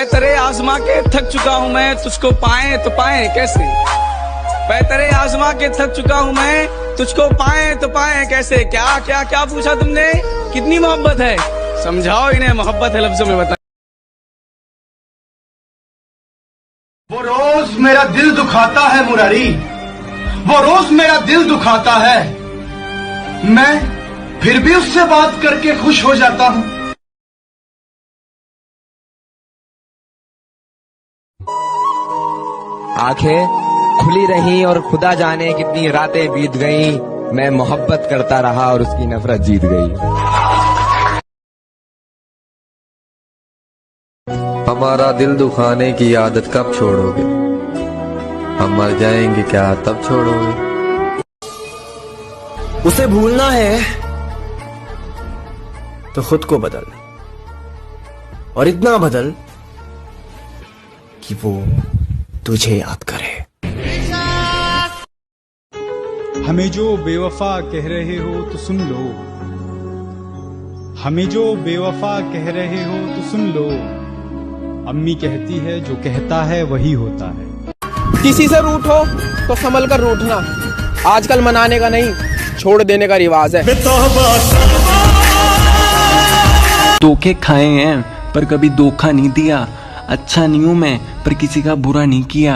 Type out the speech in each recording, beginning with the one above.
तेरे आजमा के थक चुका हूँ मैं, तुझको पाए तो पाए कैसे। तेरे आजमा के थक चुका हूँ मैं, तुझको पाए तो पाए कैसे। क्या क्या क्या पूछा तुमने, कितनी मोहब्बत है, समझाओ इन्हें मोहब्बत है लफ्जों में बता। वो रोज मेरा दिल दुखाता है मुरारी, वो रोज मेरा दिल दुखाता है, मैं फिर भी उससे बात करके खुश हो जाता हूँ। आंखें खुली रहीं और खुदा जाने कितनी रातें बीत गईं, मैं मोहब्बत करता रहा और उसकी नफरत जीत गई। हमारा दिल दुखाने की आदत कब छोड़ोगे, हम मर जाएंगे क्या तब छोड़ोगे। उसे भूलना है तो खुद को बदल, और इतना बदल कि वो तुझे याद करे। हमें जो बेवफा कह रहे हो तो सुन लो, हमें जो बेवफा कह रहे हो तो सुन लो, अम्मी कहती है जो कहता है वही होता है। किसी से रूठो तो संभल कर रूठना, आजकल मनाने का नहीं छोड़ देने का रिवाज है। धोखे खाए हैं पर कभी धोखा नहीं दिया, अच्छा नहीं हूं मैं पर किसी का बुरा नहीं किया।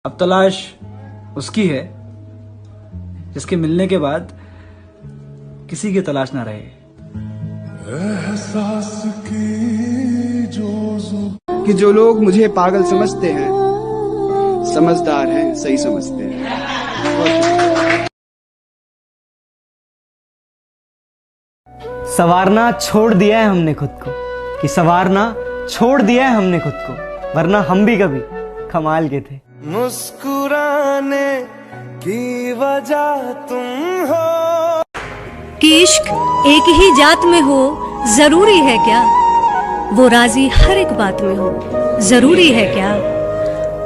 अब तलाश उसकी है जिसके मिलने के बाद किसी की तलाश ना रहे। कि जो लोग मुझे पागल समझते हैं समझदार हैं, सही समझते हैं। संवारना छोड़ दिया है हमने खुद को, कि संवारना छोड़ दिया है हमने खुद को, वरना हम भी कभी कमाल के थे। मुस्कुराने की वजह तुम हो। कि इश्क एक ही जात में हो जरूरी है क्या, वो राजी हर एक बात में हो जरूरी है क्या।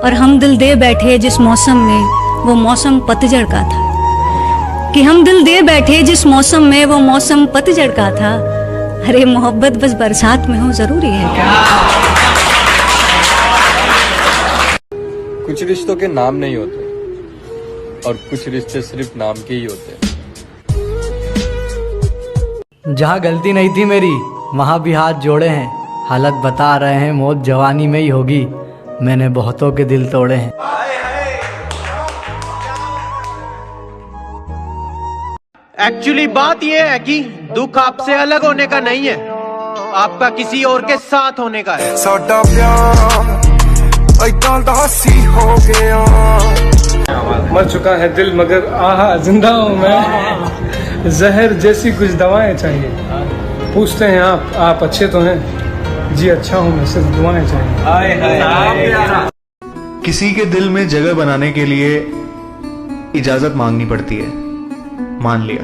और हम दिल दे बैठे जिस मौसम में वो मौसम पतझड़ का था, कि हम दिल दे बैठे जिस मौसम में वो मौसम पतझड़ का था। अरे मोहब्बत बस बरसात में हो जरूरी है क्या। कुछ रिश्तों के नाम नहीं होते और कुछ रिश्ते सिर्फ नाम के ही होते हैं। जहाँ गलती नहीं थी मेरी वहाँ भी हाथ जोड़े हैं, हालत बता रहे हैं मौत जवानी में ही होगी, मैंने बहुतों के दिल तोड़े हैं। एक्चुअली बात यह है कि दुख आपसे अलग होने का नहीं है, आपका किसी और के साथ होने का है। साडा प्यार हो गया। मर चुका है दिल मगर आहा जिंदा हूँ मैं, जहर जैसी कुछ दवाएं चाहिए। पूछते हैं आप अच्छे तो हैं जी, अच्छा हूँ मैं, सिर्फ दुआएं चाहिए। किसी के दिल में जगह बनाने के लिए इजाजत मांगनी पड़ती है, मान लिया,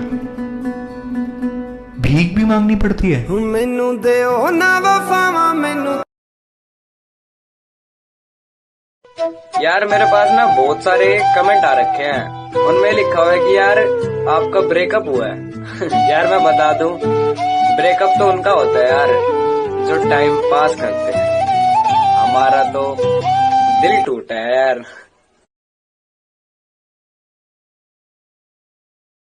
भीख भी मांगनी पड़ती है। मैनू देओ ना वफावा मैनू। यार मेरे पास ना बहुत सारे कमेंट आ रखे हैं, उनमें लिखा हुआ है कि यार आपका ब्रेकअप हुआ है। यार मैं बता दूं, ब्रेकअप तो उनका होता है यार जो टाइम पास करते हैं, हमारा तो दिल टूटा है यार।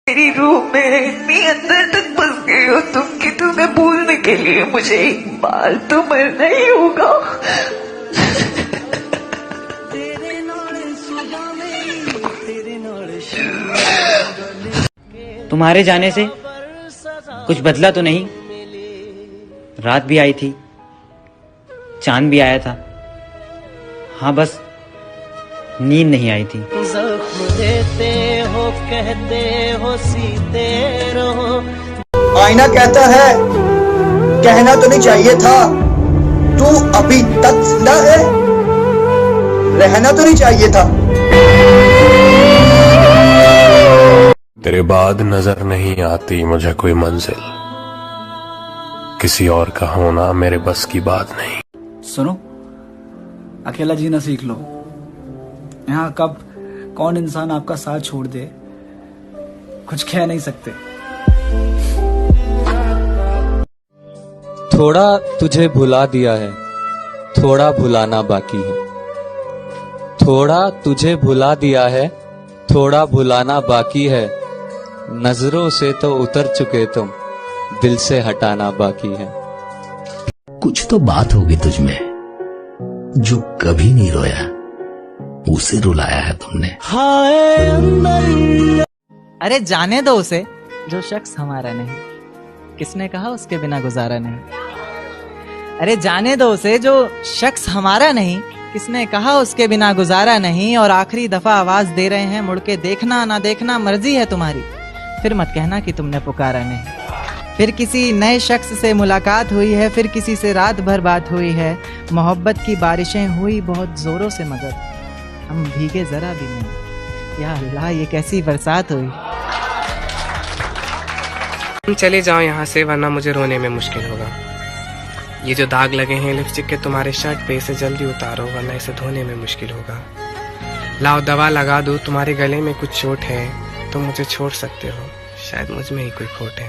मेरी रूह में इतनी अंदर तक बस गई हो तुम कि तुम्हें भूलने के लिए मुझे एक बार तो मरना ही होगा। तुम्हारे जाने से कुछ बदला तो नहीं, रात भी आई थी, चांद भी आया था, हाँ बस नींद नहीं आई थी। जख्म देते हो कहते हो सीते रहो। आईना कहता है कहना तो नहीं चाहिए था, तू अभी तक जिंदा है, रहना तो नहीं चाहिए था। तेरे बाद नजर नहीं आती मुझे कोई मंजिल, किसी और का होना मेरे बस की बात नहीं। सुनो, अकेला जीना सीख लो। यहाँ कब कौन इंसान आपका साथ छोड़ दे कुछ कह नहीं सकते। थोड़ा तुझे भुला दिया है, थोड़ा भुलाना बाकी है। थोड़ा तुझे भुला दिया है, थोड़ा भुलाना बाकी है। नजरों से तो उतर चुके तुम, दिल से हटाना बाकी है। कुछ तो बात होगी तुझमें जो कभी नहीं रोया, उसे रुलाया है तुमने। अरे जाने दो उसे जो शख्स हमारा नहीं, किसने कहा उसके बिना गुजारा नहीं। अरे जाने दो उसे जो शख्स हमारा नहीं, किसने कहा उसके बिना गुजारा नहीं। और आखिरी दफा आवाज दे रहे हैं, मुड़ के देखना ना देखना मर्जी है तुम्हारी, फिर मत कहना कि तुमने पुकारा नहीं। फिर किसी नए शख्स से मुलाकात हुई है, फिर किसी से रात भर बात हुई है। मोहब्बत की बारिशें हुई बहुत जोरों से, मगर हम भीगे जरा भी नहीं। या अल्लाह, ये कैसी बरसात हुई। तुम चले जाओ यहाँ से, वरना मुझे रोने में मुश्किल होगा। ये जो दाग लगे हैं लिपस्टिक के तुम्हारे शर्ट पे, इसे जल्दी उतारो वरना इसे धोने में मुश्किल होगा। लाओ दवा लगा दो, तुम्हारे गले में कुछ चोट है, तुम मुझे छोड़ सकते हो, शायद मुझ में ही कोई खोट है।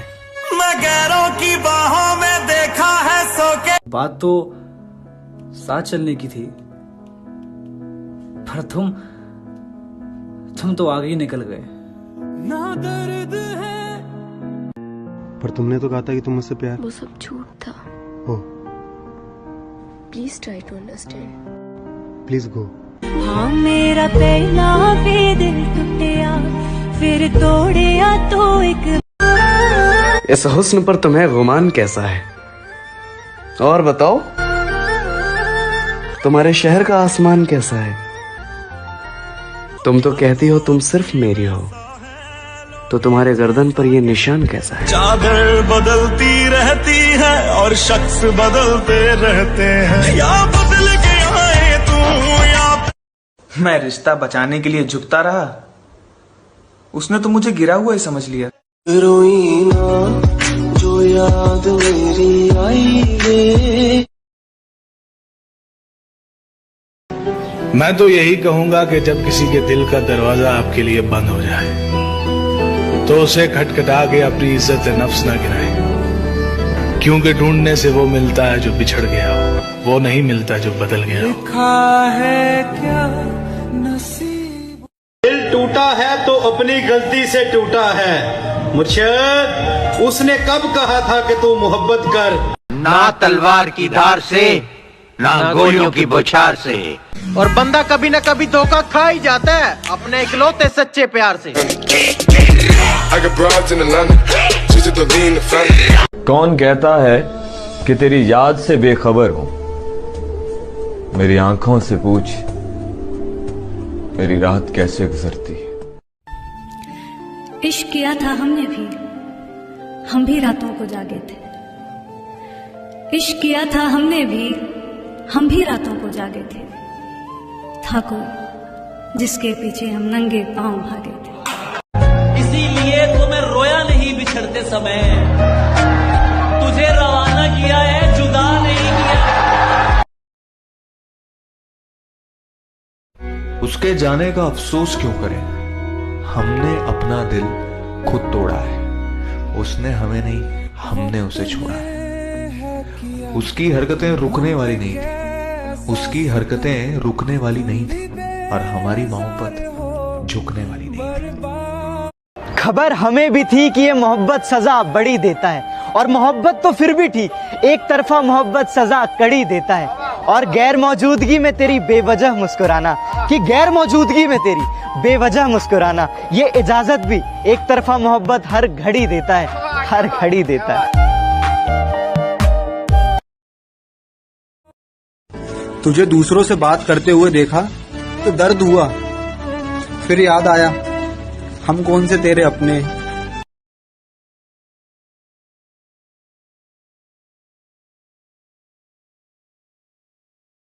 मैं गैरों की बाहों में देखा है सो के। बात तो साथ चलने की थी, पर तुम तो आगे ही निकल गए। ना दर्द है। पर तुमने तो कहा था कि तुम मुझसे प्यार। वो सब झूठ था। Oh please try to understand. Please go. हाँ मेरा पहला भी दिल टूटिया, फिर तोड़िया तो एक। इस हुस्न पर तुम्हें गुमान कैसा है? और बताओ, तुम्हारे शहर का आसमान कैसा है? तुम तो कहती हो तुम सिर्फ मेरी हो, तो तुम्हारे गर्दन पर ये निशान कैसा है? चादर बदलती रहती है और शख्स बदलते रहते हैं, या बदल गया है तू या। मैं रिश्ता बचाने के लिए झुकता रहा, उसने तो मुझे गिरा हुआ ही समझ लिया। रोई ना जो याद मेरी आई रे। मैं तो यही कहूंगा कि जब किसी के दिल का दरवाजा आपके लिए बंद हो जाए, तो उसे खटखटा के अपनी इज्जत नफ्स ना गिराए, क्योंकि ढूंढने से वो मिलता है जो बिछड़ गया हो, वो नहीं मिलता जो बदल गया हो। लिखा है क्या नसीब। दिल टूटा है तो अपनी गलती से टूटा है मुर्शिद, उसने कब कहा था कि तू मोहब्बत कर। ना तलवार की धार से, ना गोलियों की बौछार से। और बंदा कभी न कभी धोखा खा ही जाता है अपने इकलौते सच्चे प्यार से। कौन कहता है कि तेरी याद से बेखबर हूं? मेरी आंखों से पूछ, मेरी रात कैसे गुजरती है। इश्क किया था हमने भी, हम भी रातों को जागे थे। इश्क किया था हमने भी, हम भी रातों को जागे थे। था कोई जिसके पीछे हम नंगे पांव भागे थे। इसीलिए तो मैं रोया नहीं बिछड़ते समय, तुझे रवाना किया है, जुदा नहीं किया। उसके जाने का अफसोस क्यों करें? हमने अपना दिल खुद तोड़ा है, उसने हमें नहीं, हमने उसे छोड़ा है। उसकी हरकतें रुकने वाली नहीं थी, उसकी हरकतें रुकने वाली नहीं थी, और हमारी मोहब्बत झुकने वाली नहीं थी। खबर हमें भी थी कि ये मोहब्बत सजा बड़ी देता है, और मोहब्बत तो फिर भी ठीक, एक तरफा मोहब्बत सजा कड़ी देता है। और गैर मौजूदगी में तेरी बेवजह मुस्कुराना, कि गैर मौजूदगी में तेरी बेवजह मुस्कुराना, ये इजाजत भी एक तरफा मोहब्बत हर घड़ी देता है, हर घड़ी देता है। तुझे दूसरों से बात करते हुए देखा तो दर्द हुआ, फिर याद आया हम कौन से तेरे अपने।